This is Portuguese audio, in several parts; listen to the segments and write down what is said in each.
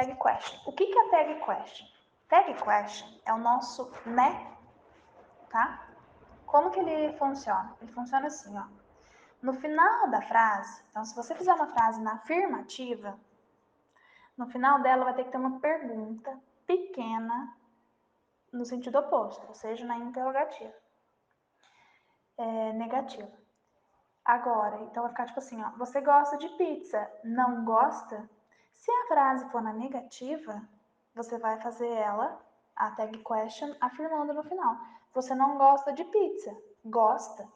tag question. O que é tag question? Tag question é o nosso né, tá? Como que ele funciona? Ele funciona assim, ó. No final da frase, então se você fizer uma frase na afirmativa, no final dela vai ter que ter uma pergunta pequena no sentido oposto, ou seja, na interrogativa. Negativa. Agora, então vai ficar tipo assim, ó. Você gosta de pizza? Não gosta? Se a frase for na negativa, você vai fazer ela, a tag question, afirmando no final. Você não gosta de pizza? Gosta.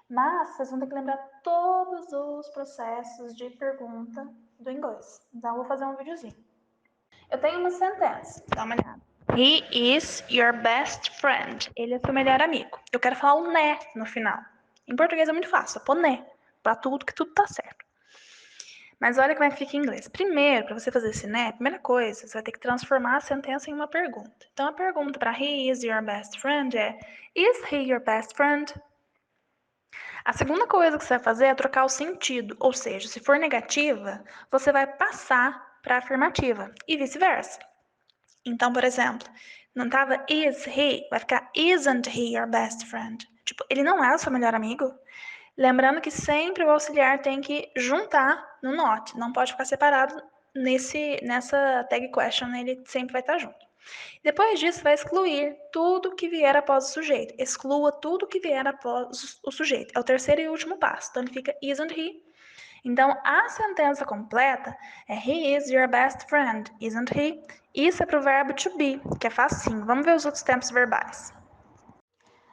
Mas vocês vão ter que lembrar todos os processos de pergunta do inglês. Então eu vou fazer um videozinho. Eu tenho uma sentença, dá uma olhada. He is your best friend. Ele é seu melhor amigo. Eu quero falar o né no final. Em português é muito fácil, pôr né. Pra tudo, que tudo tá certo. Mas olha como é que fica em inglês. Primeiro, para você fazer esse né, primeira coisa, você vai ter que transformar a sentença em uma pergunta. Então a pergunta para he is your best friend é is he your best friend? A segunda coisa que você vai fazer é trocar o sentido, ou seja, se for negativa, você vai passar para afirmativa e vice-versa. Então, por exemplo, não estava is he, vai ficar isn't he your best friend? Tipo, ele não é o seu melhor amigo? Lembrando que sempre o auxiliar tem que juntar no not, não pode ficar separado nessa tag question, ele sempre vai estar junto. Depois disso, vai excluir tudo que vier após o sujeito. Exclua tudo que vier após o sujeito. É o terceiro e último passo. Então, ele fica isn't he. Então, a sentença completa é he is your best friend, isn't he? Isso é para o verbo to be, que é facinho. Vamos ver os outros tempos verbais.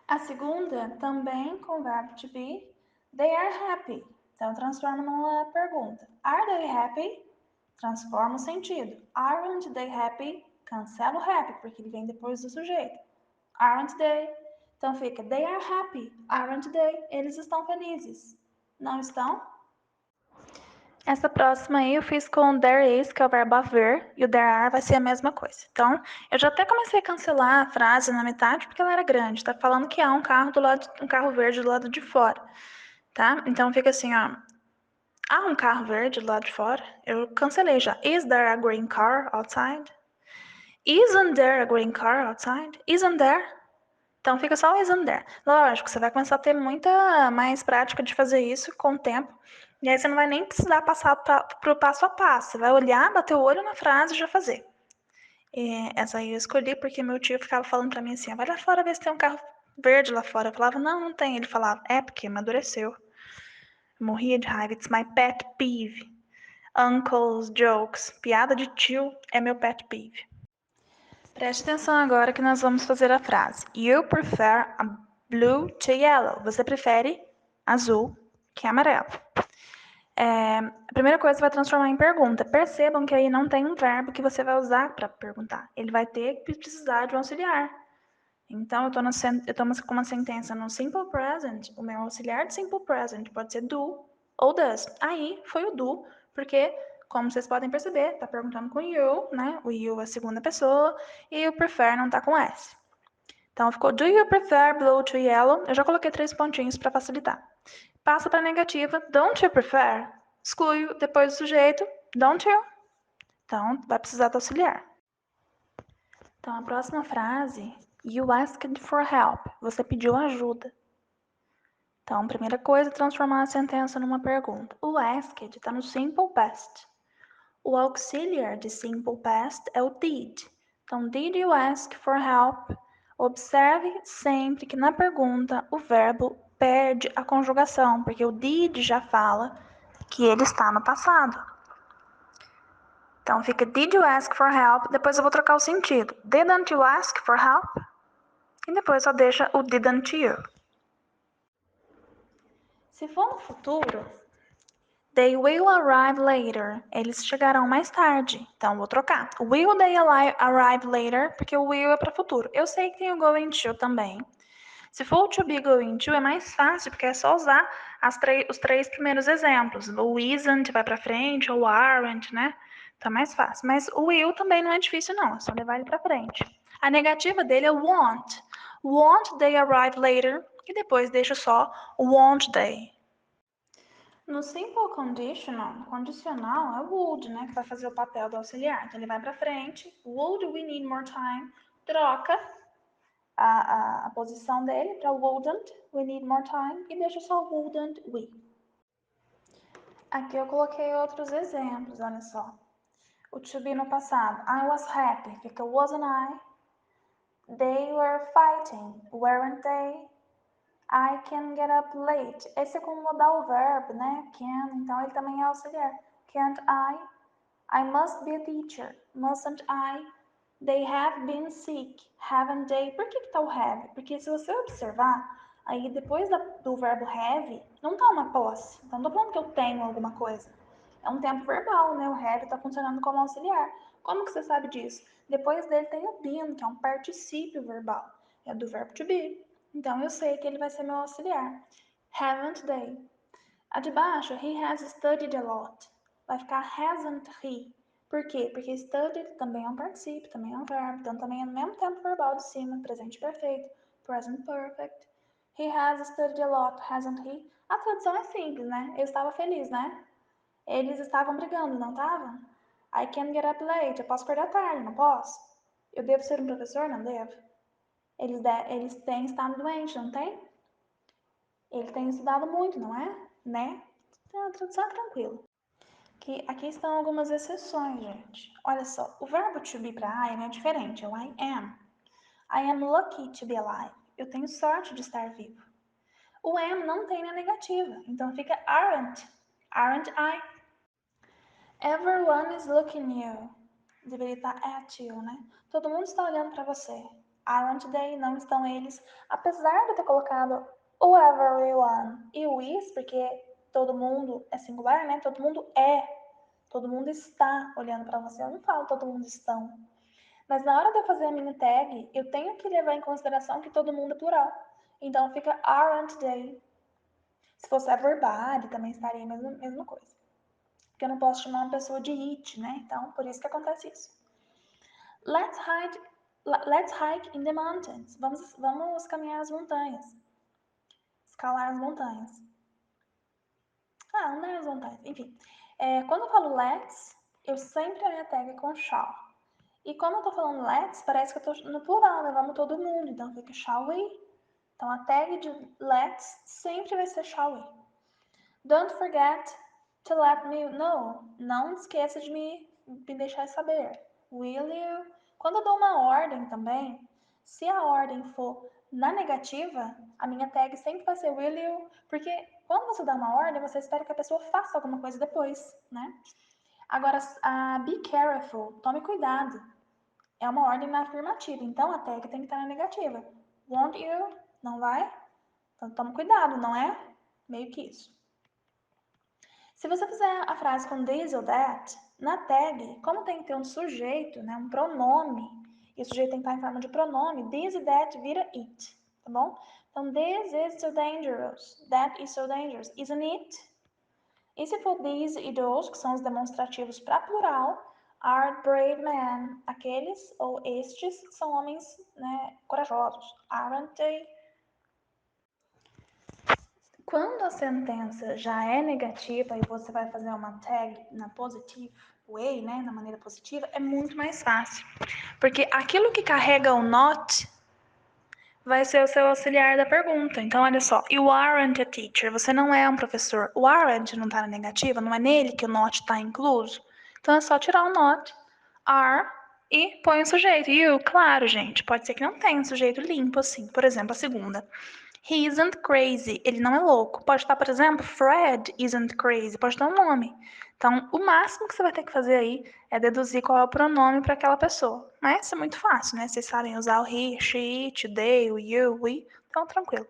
A segunda, também com o verbo to be, they are happy. Então, transforma numa pergunta. Are they happy? Transforma o sentido. Aren't they happy? Cancela o happy, porque ele vem depois do sujeito. Aren't they? Então fica, they are happy. Aren't they? Eles estão felizes. Não estão? Essa próxima aí eu fiz com there is, que é o verbo haver, e o there are vai ser a mesma coisa. Então, eu já até comecei a cancelar a frase na metade, porque ela era grande. Tá falando que há um carro verde do lado de fora, tá? Então fica assim, ó. Há um carro verde do lado de fora? Eu cancelei já. Is there a green car outside? Isn't there a green car outside? Isn't there? Então fica só o isn't there. Lógico, você vai começar a ter muita mais prática de fazer isso com o tempo. E aí você não vai nem precisar passar para o passo a passo. Você vai olhar, bater o olho na frase e já fazer. E essa aí eu escolhi porque meu tio ficava falando para mim assim, vai lá fora ver se tem um carro verde lá fora. Eu falava, não tem. Ele falava, é porque amadureceu. Morria de raiva. It's my pet peeve. Uncle's jokes. Piada de tio é meu pet peeve. Preste atenção agora que nós vamos fazer a frase. You prefer a blue to yellow. Você prefere azul que amarelo. A primeira coisa vai transformar em pergunta. Percebam que aí não tem um verbo que você vai usar para perguntar. Ele vai ter que precisar de um auxiliar. Então, eu estou com uma sentença no simple present. O meu auxiliar de simple present pode ser do ou does. Aí foi o do, porque, como vocês podem perceber, está perguntando com you, né? O you é a segunda pessoa e o prefer não está com S. Então, ficou do you prefer blue to yellow? Eu já coloquei 3 pontinhos para facilitar. Passa para a negativa. Don't you prefer? Exclui depois do sujeito. Don't you? Então, vai precisar do auxiliar. Então, a próxima frase, you asked for help. Você pediu ajuda. Então, primeira coisa, transformar a sentença numa pergunta. O asked está no simple past. O auxiliar de simple past é o did. Então, did you ask for help? Observe sempre que na pergunta o verbo perde a conjugação, porque o did já fala que ele está no passado. Então fica did you ask for help? Depois eu vou trocar o sentido. Didn't you ask for help? E depois só deixa o didn't you. Se for no futuro, they will arrive later. Eles chegarão mais tarde. Então vou trocar. Will they arrive later? Porque o will é para futuro. Eu sei que tem o going to também. Se for o to be going to, é mais fácil, porque é só usar os 3 primeiros exemplos. O isn't vai para frente, ou aren't, né? Então é mais fácil. Mas o will também não é difícil, não. É só levar ele para frente. A negativa dele é won't. Won't they arrive later? E depois deixa só won't they. No simple conditional, condicional é o would, né? Que vai fazer o papel do auxiliar. Então ele vai para frente. Would we need more time? Troca a posição dele para wouldn't we need more time e deixa só wouldn't we. Aqui eu coloquei outros exemplos, olha só. O to be no passado. I was happy, fica wasn't I? They were fighting, weren't they? I can get up late. Esse é como mudar o verbo, né? Can, então ele também é auxiliar. Can't I? I must be a teacher. Mustn't I? They have been sick. Haven't they? Por que tá o have? Porque se você observar, aí depois do verbo have, não tá uma posse. Então não tô falando que eu tenho alguma coisa. É um tempo verbal, né? O have tá funcionando como auxiliar. Como que você sabe disso? Depois dele tem o been, que é um particípio verbal. É do verbo to be. Então eu sei que ele vai ser meu auxiliar. Haven't they? A de baixo, he has studied a lot. Vai ficar hasn't he. Por quê? Porque studied também é um particípio, também é um verbo, então também é no mesmo tempo verbal de cima, presente perfeito, present perfect. He has studied a lot, hasn't he? A tradução é simples, né? Eu estava feliz, né? Eles estavam brigando, não estavam? I can get up late, eu posso acordar tarde, não posso? Eu devo ser um professor? Não devo? Eles têm estado doentes, não tem? Ele tem estudado muito, não é? Né? Então, a tradução é tranquila. Aqui estão algumas exceções, gente. Olha só, o verbo to be para I am é diferente, é o I am. I am lucky to be alive. Eu tenho sorte de estar vivo. O am não tem na negativa, então fica aren't. Aren't I? Everyone is looking you. Deveria estar at you, né? Todo mundo está olhando para você. Aren't they? Não estão eles. Apesar de eu ter colocado o everyone e o is, porque todo mundo é singular, né? Todo mundo é. Todo mundo está olhando para você. Eu não falo todo mundo estão. Mas na hora de eu fazer a mini tag, eu tenho que levar em consideração que todo mundo é plural. Então fica aren't they. Se fosse everybody, também estaria a mesma coisa. Porque eu não posso chamar uma pessoa de it, né? Então, por isso que acontece isso. Let's hike in the mountains. Vamos caminhar as montanhas. Escalar as montanhas. Andar as montanhas. Enfim. Quando eu falo let's, eu sempre a minha tag com shall. E como eu tô falando let's, parece que eu tô no plural, né? Vamos todo mundo. Então fica shall we. Então a tag de let's sempre vai ser shall we. Don't forget to let me know. Não esqueça de me deixar saber. Will you? Quando eu dou uma ordem também, se a ordem for na negativa, a minha tag sempre vai ser will you, porque quando você dá uma ordem, você espera que a pessoa faça alguma coisa depois, né? Agora, a be careful, tome cuidado. É uma ordem na afirmativa, então a tag tem que estar na negativa. Won't you? Não vai? Então tome cuidado, não é? Meio que isso. Se você fizer a frase com this ou that, na tag, como tem que ter um sujeito, né, um pronome, e o sujeito tem que estar em forma de pronome, this e that vira it, tá bom? Então, this is so dangerous, that is so dangerous, isn't it? E se for these e those, que são os demonstrativos para plural, are brave men, aqueles ou estes são homens, né, corajosos, aren't they? Quando a sentença já é negativa e você vai fazer uma tag na positive way, né, na maneira positiva, é muito mais fácil. Porque aquilo que carrega o not vai ser o seu auxiliar da pergunta. Então, olha só, you aren't a teacher, você não é um professor. O aren't não está na negativa, não é nele que o not está incluso. Então, é só tirar o not, are, e põe o sujeito. You, claro, gente, pode ser que não tenha um sujeito limpo assim. Por exemplo, a segunda. He isn't crazy. Ele não é louco. Pode estar, por exemplo, Fred isn't crazy. Pode estar um nome. Então, o máximo que você vai ter que fazer aí é deduzir qual é o pronome para aquela pessoa. Mas isso é muito fácil, né? Vocês sabem usar o he, she, it, they, o you, we. Então, tranquilo.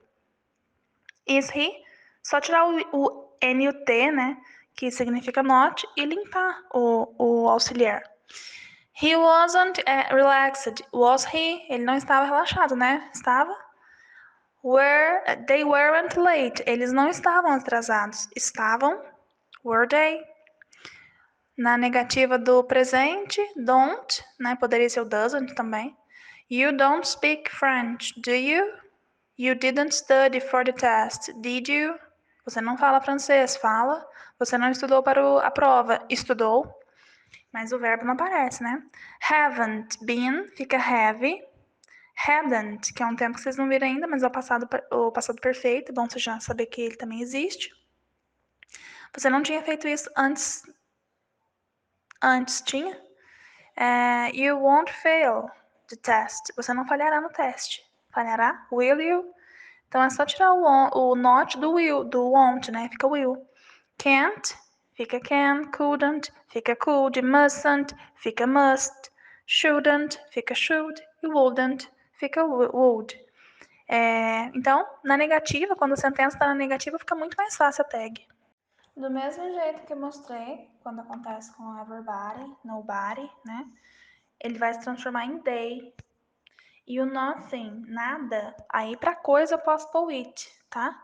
Is he? Só tirar o N e o T, né? Que significa not, e limpar o auxiliar. He wasn't relaxed. Was he? Ele não estava relaxado, né? Estava? They weren't late. Eles não estavam atrasados. Estavam? Were they? Na negativa do presente, don't, né? Poderia ser o doesn't também. You don't speak French, do you? You didn't study for the test, did you? Você não fala francês, fala. Você não estudou para a prova, estudou. Mas o verbo não aparece, né? Haven't been, fica have. Hadn't, que é um tempo que vocês não viram ainda, mas é o passado perfeito. Bom você já saber que ele também existe. Você não tinha feito isso antes. Antes tinha? You won't fail the test. Você não falhará no teste. Falhará? Will you? Então é só tirar o not do will, do won't, né? Fica will. Can't, fica can. Couldn't, fica could. Mustn't, fica must. Shouldn't, fica should. E wouldn't, fica would. Então, na negativa, quando a sentença está na negativa, fica muito mais fácil a tag. Do mesmo jeito que eu mostrei, quando acontece com everybody, nobody, né? Ele vai se transformar em they. E o nothing, nada, aí para coisa eu posso pôr it, tá?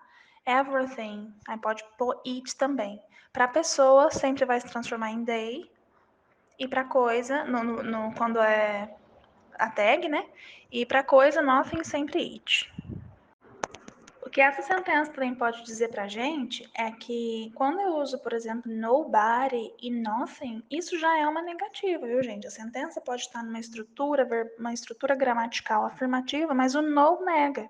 Everything, aí pode pôr it também. Para pessoa, sempre vai se transformar em they. E para coisa, quando é a tag, né? E para coisa, nothing, sempre it. O que essa sentença também pode dizer pra gente é que quando eu uso, por exemplo, nobody e nothing, isso já é uma negativa, viu, gente? A sentença pode estar numa estrutura gramatical afirmativa, mas o no nega.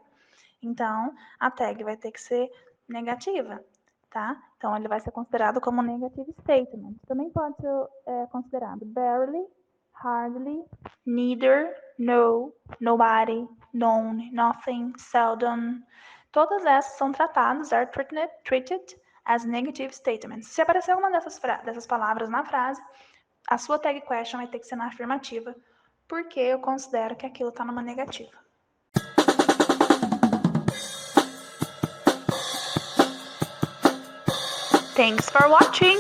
Então, a tag vai ter que ser negativa, tá? Então, ele vai ser considerado como negative statement. Também pode ser considerado barely, hardly, neither, no, nobody, none, nothing, seldom. Todas essas são tratadas, are treated as negative statements. Se aparecer alguma dessas palavras na frase, a sua tag question vai ter que ser na afirmativa, porque eu considero que aquilo está numa negativa. Thanks for watching!